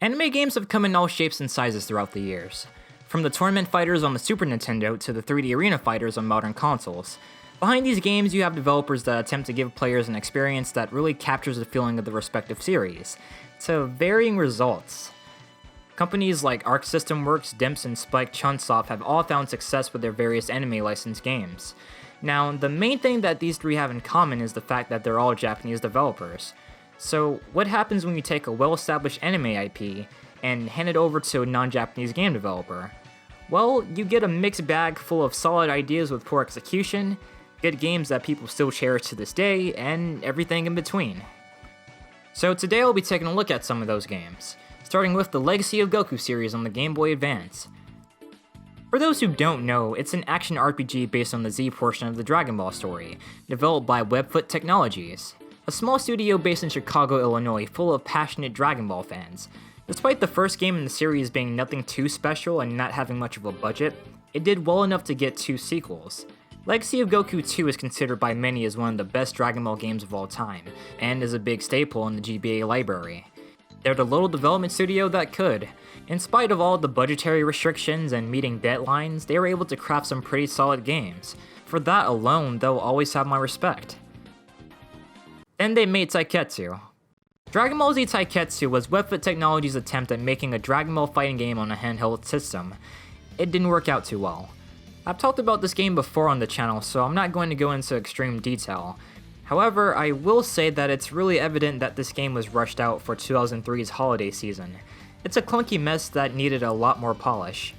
Anime games have come in all shapes and sizes throughout the years, from the tournament fighters on the Super Nintendo to the 3D arena fighters on modern consoles. Behind these games, you have developers that attempt to give players an experience that really captures the feeling of the respective series, to varying results. Companies like Arc System Works, Dimps, and Spike Chunsoft have all found success with their various anime licensed games. Now, the main thing that these three have in common is the fact that they're all Japanese developers. So, what happens when you take a well-established anime IP and hand it over to a non-Japanese game developer? Well, you get a mixed bag full of solid ideas with poor execution, good games that people still cherish to this day, and everything in between. So today I'll be taking a look at some of those games, starting with the Legacy of Goku series on the Game Boy Advance. For those who don't know, it's an action RPG based on the Z portion of the Dragon Ball story, developed by Webfoot Technologies, a small studio based in Chicago, Illinois, full of passionate Dragon Ball fans. Despite the first game in the series being nothing too special and not having much of a budget, it did well enough to get 2 sequels. Legacy of Goku 2 is considered by many as one of the best Dragon Ball games of all time, and is a big staple in the GBA library. They're the little development studio that could. In spite of all the budgetary restrictions and meeting deadlines, they were able to craft some pretty solid games. For that alone, they'll always have my respect. Then they made Taikatsu. Dragon Ball Z Taikatsu was Webfoot Technologies' attempt at making a Dragon Ball fighting game on a handheld system. It didn't work out too well. I've talked about this game before on the channel, so I'm not going to go into extreme detail. However, I will say that it's really evident that this game was rushed out for 2003's holiday season. It's a clunky mess that needed a lot more polish.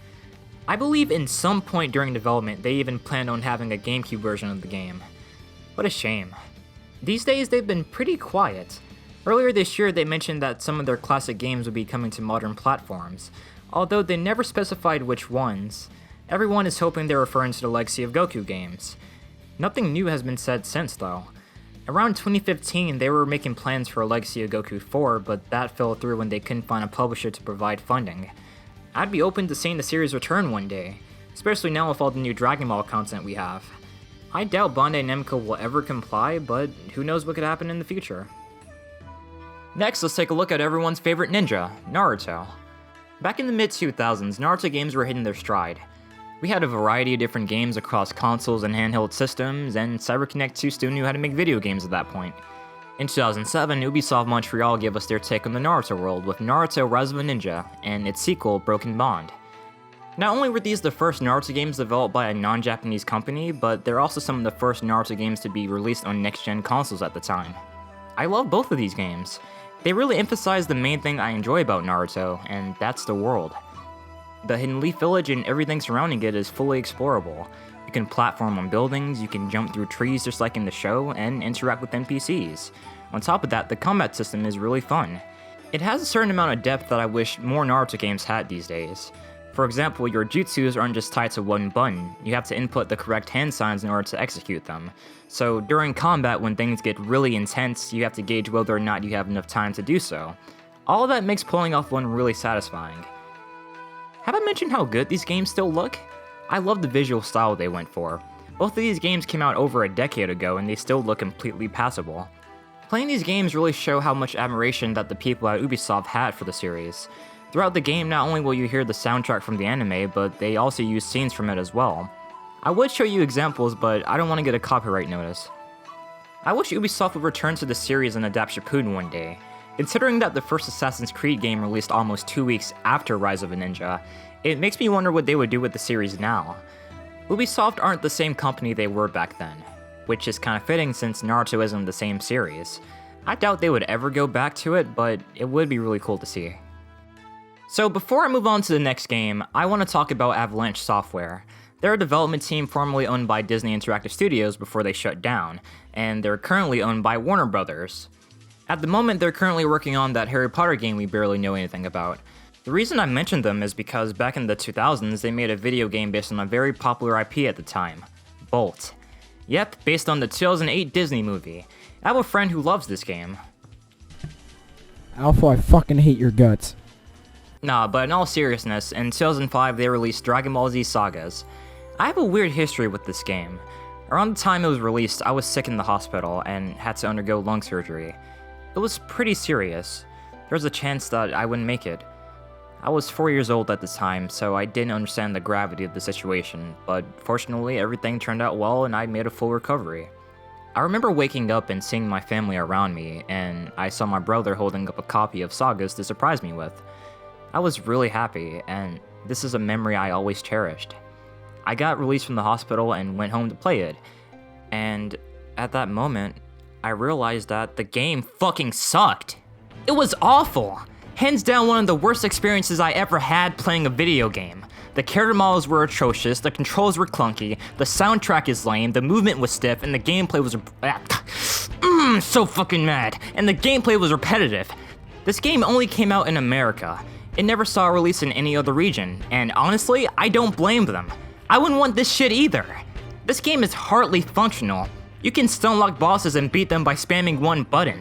I believe in some point during development they even planned on having a GameCube version of the game. What a shame. These days they've been pretty quiet. Earlier this year they mentioned that some of their classic games would be coming to modern platforms, although they never specified which ones. Everyone is hoping they're referring to the Legacy of Goku games. Nothing new has been said since though. Around 2015 they were making plans for a Legacy of Goku 4, but that fell through when they couldn't find a publisher to provide funding. I'd be open to seeing the series return one day, especially now with all the new Dragon Ball content we have. I doubt Bandai Namco will ever comply, but who knows what could happen in the future. Next, let's take a look at everyone's favorite ninja, Naruto. Back in the mid-2000s, Naruto games were hitting their stride. We had a variety of different games across consoles and handheld systems, and CyberConnect 2 still knew how to make video games at that point. In 2007, Ubisoft Montreal gave us their take on the Naruto world with Naruto Rise of a Ninja, and its sequel, Broken Bond. Not only were these the first Naruto games developed by a non-Japanese company, but they're also some of the first Naruto games to be released on next-gen consoles at the time. I love both of these games. They really emphasize the main thing I enjoy about Naruto, and that's the world. The Hidden Leaf Village and everything surrounding it is fully explorable. You can platform on buildings, you can jump through trees just like in the show, and interact with NPCs. On top of that, the combat system is really fun. It has a certain amount of depth that I wish more Naruto games had these days. For example, your jutsus aren't just tied to one button, you have to input the correct hand signs in order to execute them. So during combat, when things get really intense, you have to gauge whether or not you have enough time to do so. All of that makes pulling off one really satisfying. Have I mentioned how good these games still look? I love the visual style they went for. Both of these games came out over a decade ago and they still look completely passable. Playing these games really show how much admiration that the people at Ubisoft had for the series. Throughout the game, not only will you hear the soundtrack from the anime, but they also use scenes from it as well. I would show you examples, but I don't want to get a copyright notice. I wish Ubisoft would return to the series and adapt Shippuden one day. Considering that the first Assassin's Creed game released almost 2 weeks after Rise of a Ninja, it makes me wonder what they would do with the series now. Ubisoft aren't the same company they were back then, which is kind of fitting since Naruto isn't the same series. I doubt they would ever go back to it, but it would be really cool to see. So before I move on to the next game, I want to talk about Avalanche Software. They're a development team formerly owned by Disney Interactive Studios before they shut down, and they're currently owned by Warner Brothers. At the moment, they're currently working on that Harry Potter game we barely know anything about. The reason I mentioned them is because back in the 2000s, they made a video game based on a very popular IP at the time, Bolt. Yep, based on the 2008 Disney movie. I have a friend who loves this game. Alpha, I fucking hate your guts. Nah, but in all seriousness, in 2005 they released Dragon Ball Z Sagas. I have a weird history with this game. Around the time it was released, I was sick in the hospital and had to undergo lung surgery. It was pretty serious. there was a chance that I wouldn't make it. I was 4 years old at the time, so I didn't understand the gravity of the situation, but fortunately everything turned out well and I made a full recovery. I remember waking up and seeing my family around me, and I saw my brother holding up a copy of Sagas to surprise me with. I was really happy, and this is a memory I always cherished. I got released from the hospital and went home to play it, and at that moment, I realized that the game fucking sucked. It was awful! Hands down one of the worst experiences I ever had playing a video game. The character models were atrocious, the controls were clunky, the soundtrack is lame, the movement was stiff, and the gameplay was so fucking mad, and the gameplay was repetitive. This game only came out in America. It never saw a release in any other region, and honestly, I don't blame them. I wouldn't want this shit either. This game is hardly functional. You can stunlock bosses and beat them by spamming one button.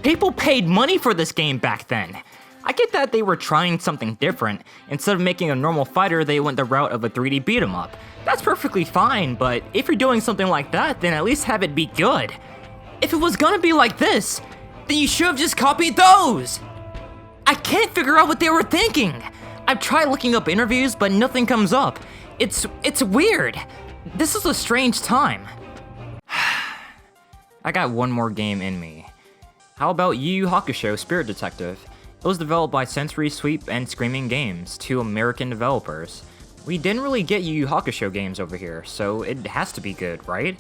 People paid money for this game back then. I get that they were trying something different. Instead of making a normal fighter, they went the route of a 3D beat 'em up. That's perfectly fine, but if you're doing something like that, then at least have it be good. If it was gonna be like this, then you should have just copied those! I can't figure out what they were thinking! I've tried looking up interviews, but nothing comes up. It's weird. This is a strange time. I got one more game in me. How about Yu Yu Hakusho Spirit Detective? It was developed by Sensory Sweep and Screaming Games, two American developers. We didn't really get Yu Yu Hakusho games over here, so it has to be good, right?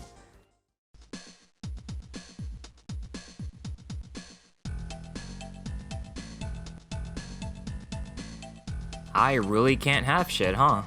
I really can't have shit, huh?